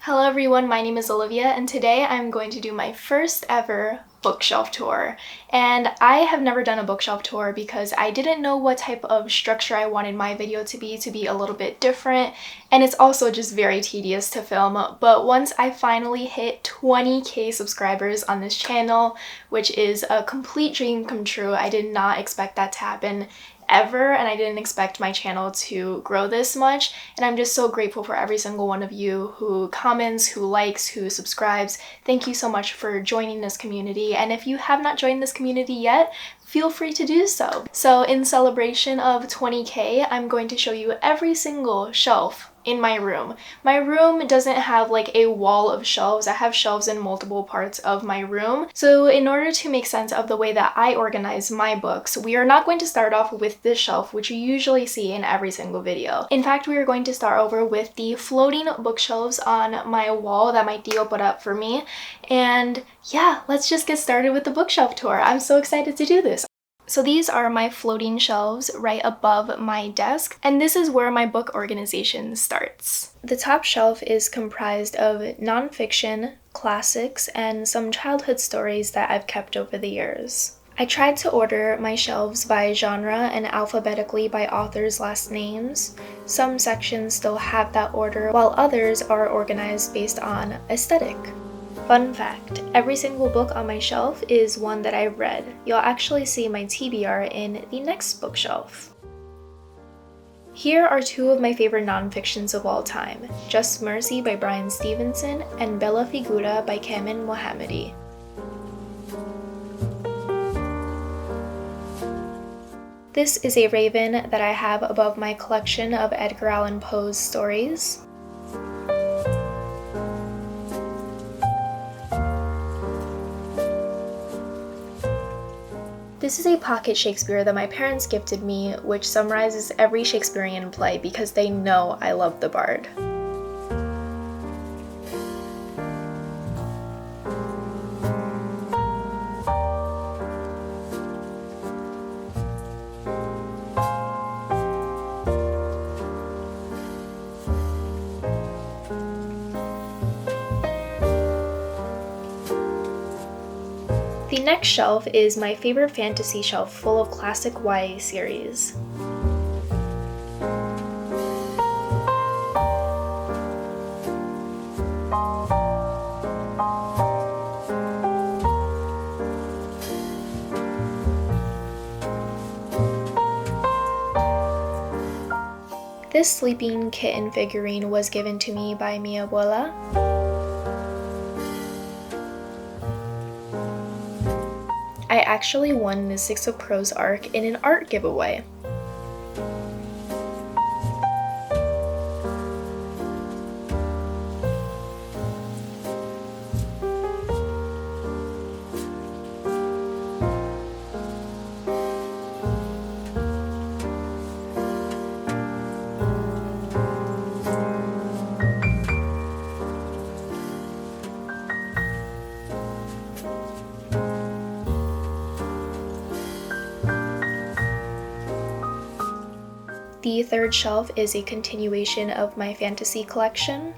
Hello everyone, my name is Olivia and today I'm going to do my first ever bookshelf tour. And I have never done a bookshelf tour because I didn't know what type of structure I wanted my video to be a little bit different, and it's also just very tedious to film. But once I finally hit 20k subscribers on this channel, which is a complete dream come true, I did not expect that to happen ever, and I didn't expect my channel to grow this much, and I'm just so grateful for every single one of you who comments, who likes, who subscribes. Thank you so much for joining this community, and if you have not joined this community yet, feel free to do so. So in celebration of 20k, I'm going to show you every single shelf in my room. My room doesn't have like a wall of shelves. I have shelves in multiple parts of my room. So in order to make sense of the way that I organize my books, we are not going to start off with this shelf, which you usually see in every single video. In fact, we are going to start over with the floating bookshelves on my wall that my Dio put up for me. And yeah, let's just get started with the bookshelf tour. I'm so excited to do this. So these are my floating shelves right above my desk, and this is where my book organization starts. The top shelf is comprised of nonfiction, classics, and some childhood stories that I've kept over the years. I tried to order my shelves by genre and alphabetically by authors' last names. Some sections still have that order, while others are organized based on aesthetic. Fun fact, every single book on my shelf is one that I've read. You'll actually see my TBR in the next bookshelf. Here are two of my favorite nonfictions of all time, Just Mercy by Bryan Stevenson and Bella Figura by Kamen Mohammadi. This is a raven that I have above my collection of Edgar Allan Poe's stories. This is a pocket Shakespeare that my parents gifted me, which summarizes every Shakespearean play because they know I love the bard. The next shelf is my favorite fantasy shelf full of classic YA series. This sleeping kitten figurine was given to me by mi abuela. I actually won the Six of Crows arc in an art giveaway. The third shelf is a continuation of my fantasy collection.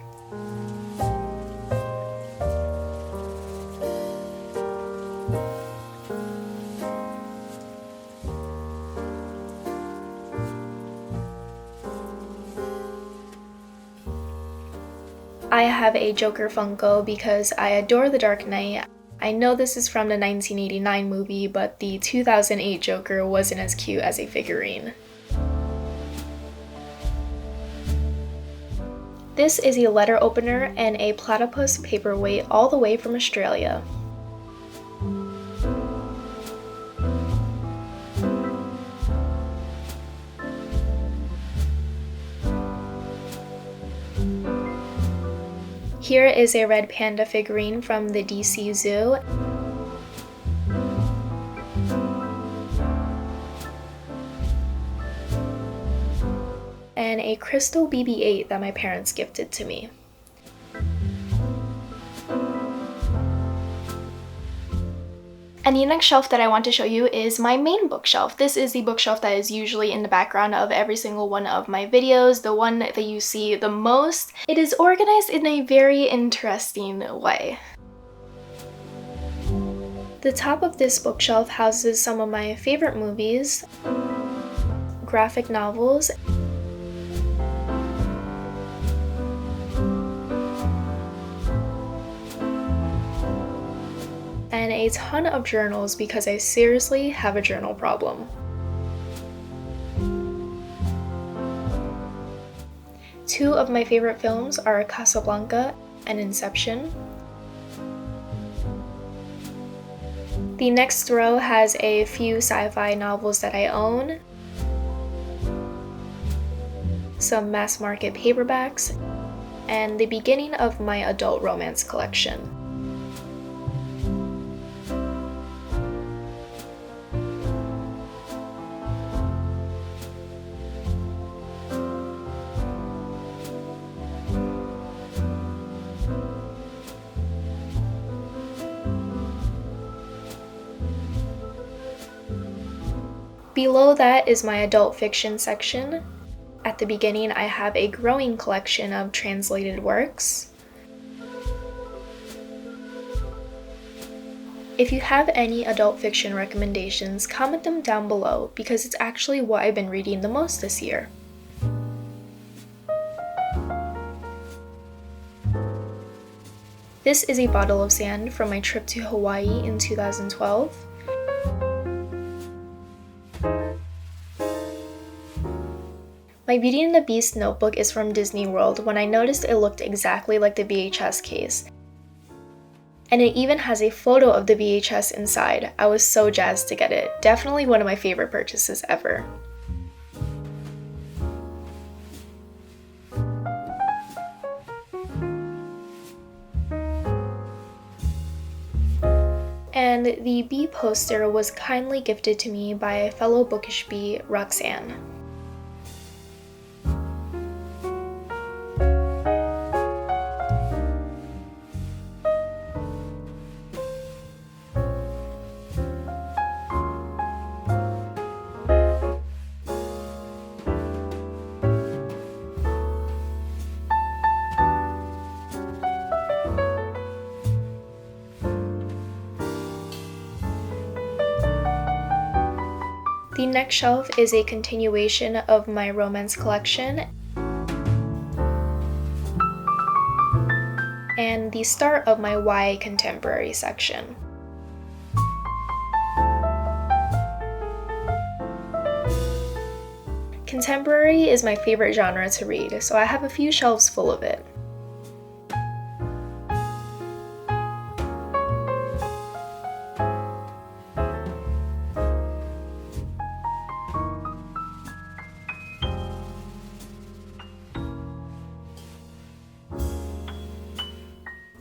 I have a Joker Funko because I adore The Dark Knight. I know this is from the 1989 movie, but the 2008 Joker wasn't as cute as a figurine. This is a letter opener and a platypus paperweight all the way from Australia. Here is a red panda figurine from the DC Zoo. And a crystal BB-8 that my parents gifted to me. And the next shelf that I want to show you is my main bookshelf. This is the bookshelf that is usually in the background of every single one of my videos, the one that you see the most. It is organized in a very interesting way. The top of this bookshelf houses some of my favorite movies, graphic novels, and a ton of journals because I seriously have a journal problem. Two of my favorite films are Casablanca and Inception. The next row has a few sci-fi novels that I own, some mass market paperbacks, and the beginning of my adult romance collection. Below that is my adult fiction section. At the beginning, I have a growing collection of translated works. If you have any adult fiction recommendations, comment them down below because it's actually what I've been reading the most this year. This is a bottle of sand from my trip to Hawaii in 2012. My Beauty and the Beast notebook is from Disney World when I noticed it looked exactly like the VHS case. And it even has a photo of the VHS inside. I was so jazzed to get it. Definitely one of my favorite purchases ever. And the bee poster was kindly gifted to me by a fellow bookish bee, Roxanne. The next shelf is a continuation of my romance collection and the start of my YA contemporary section. Contemporary is my favorite genre to read, so I have a few shelves full of it.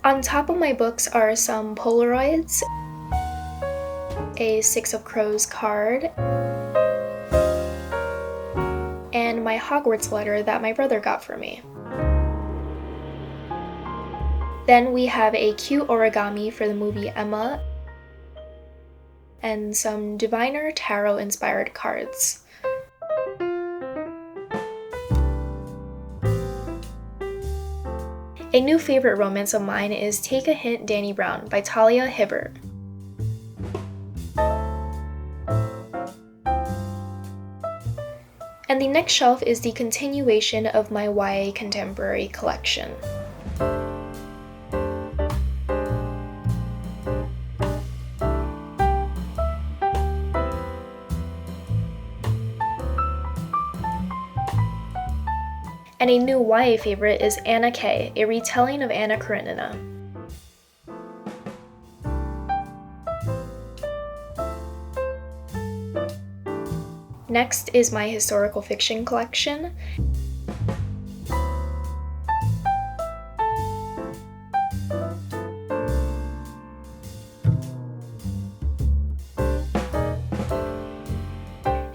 On top of my books are some Polaroids, a Six of Crows card, and my Hogwarts letter that my brother got for me. Then we have a cute origami for the movie Emma, and some Diviner Tarot inspired cards. A new favorite romance of mine is Take a Hint, Danny Brown by Talia Hibbert. And the next shelf is the continuation of my YA contemporary collection. And a new YA favorite is Anna K, a retelling of Anna Karenina. Next is my historical fiction collection.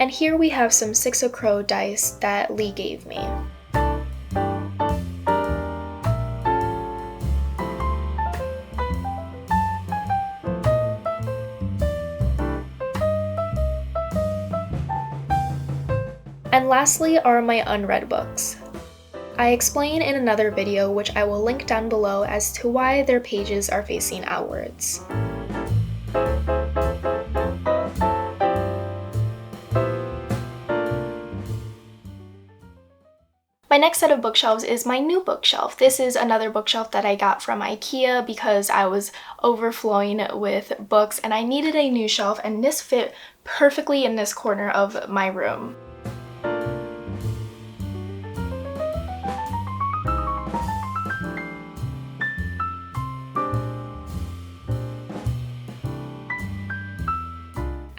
And here we have some Six of Crow dice that Lee gave me. And lastly are my unread books. I explain in another video, which I will link down below, as to why their pages are facing outwards. My next set of bookshelves is my new bookshelf. This is another bookshelf that I got from IKEA because I was overflowing with books and I needed a new shelf, and this fit perfectly in this corner of my room.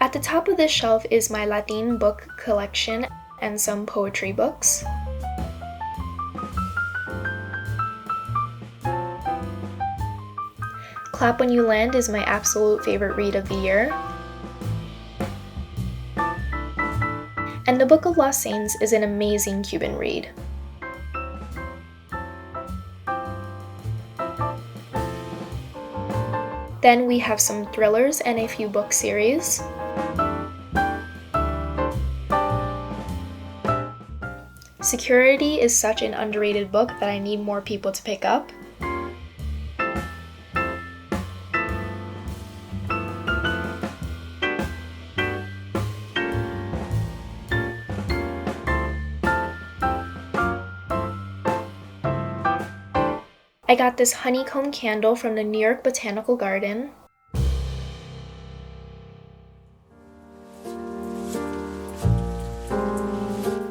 At the top of this shelf is my Latin book collection and some poetry books. Clap When You Land is my absolute favorite read of the year. And the Book of Lost Saints is an amazing Cuban read. Then we have some thrillers and a few book series. Security is such an underrated book that I need more people to pick up. I got this honeycomb candle from the New York Botanical Garden.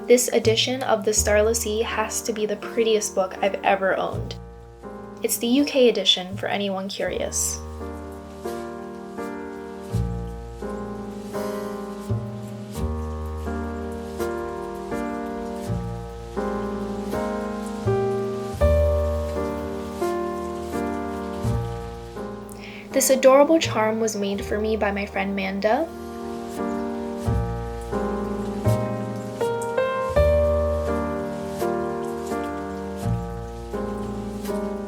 This edition of The Starless Sea has to be the prettiest book I've ever owned. It's the UK edition for anyone curious. This adorable charm was made for me by my friend Panda.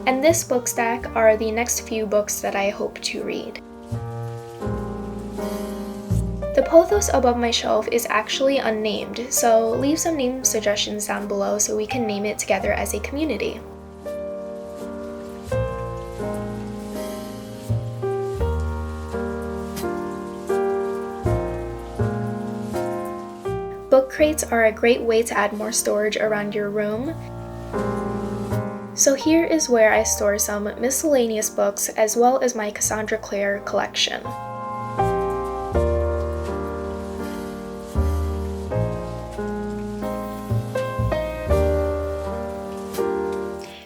And this book stack are the next few books that I hope to read. The pothos above my shelf is actually unnamed, so leave some name suggestions down below so we can name it together as a community. Book crates are a great way to add more storage around your room. So here is where I store some miscellaneous books as well as my Cassandra Clare collection.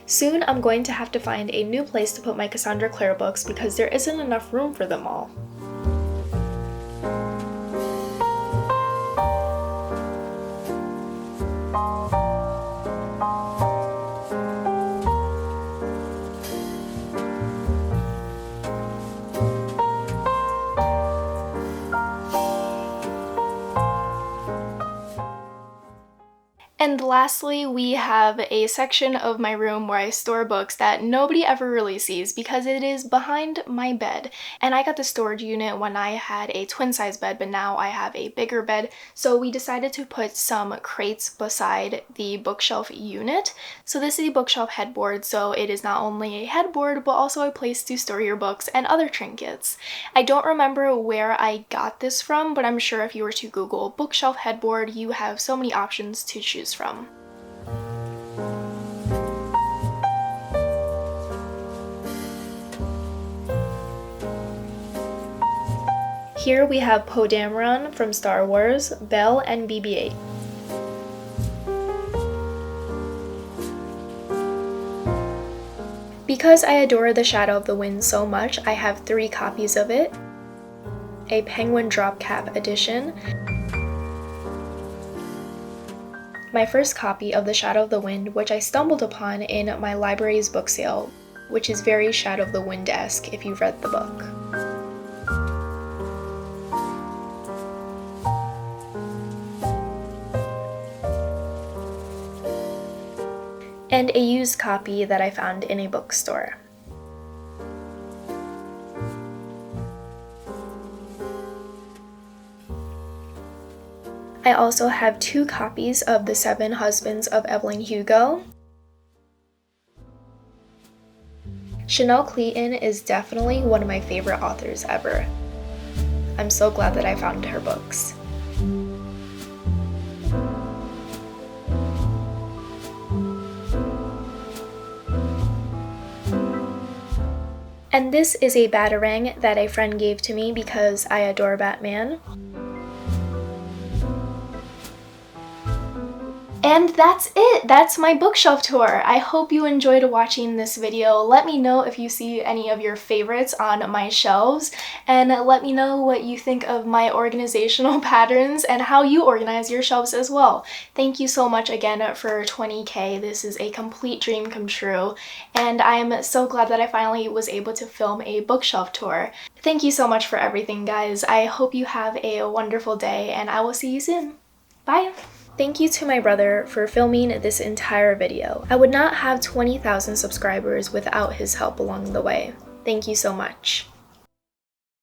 Soon I'm going to have to find a new place to put my Cassandra Clare books because there isn't enough room for them all. And lastly, we have a section of my room where I store books that nobody ever really sees because it is behind my bed. And I got the storage unit when I had a twin size bed, but now I have a bigger bed. So we decided to put some crates beside the bookshelf unit. So this is the bookshelf headboard, so it is not only a headboard, but also a place to store your books and other trinkets. I don't remember where I got this from, but I'm sure if you were to Google bookshelf headboard, you have so many options to choose from. Here we have Poe Dameron from Star Wars, Belle, and BB-8. Because I adore The Shadow of the Wind so much, I have 3 copies of it. A Penguin Drop Cap edition, my first copy of The Shadow of the Wind, which I stumbled upon in my library's book sale, which is very Shadow of the Wind-esque if you've read the book. And a used copy that I found in a bookstore. I also have 2 copies of The 7 Husbands of Evelyn Hugo. Chanel Clayton is definitely one of my favorite authors ever. I'm so glad that I found her books. And this is a Batarang that a friend gave to me because I adore Batman. And that's it! That's my bookshelf tour! I hope you enjoyed watching this video. Let me know if you see any of your favorites on my shelves, and let me know what you think of my organizational patterns and how you organize your shelves as well. Thank you so much again for 20K. This is a complete dream come true, and I'm so glad that I finally was able to film a bookshelf tour. Thank you so much for everything, guys. I hope you have a wonderful day, and I will see you soon. Bye! Thank you to my brother for filming this entire video. I would not have 20,000 subscribers without his help along the way. Thank you so much.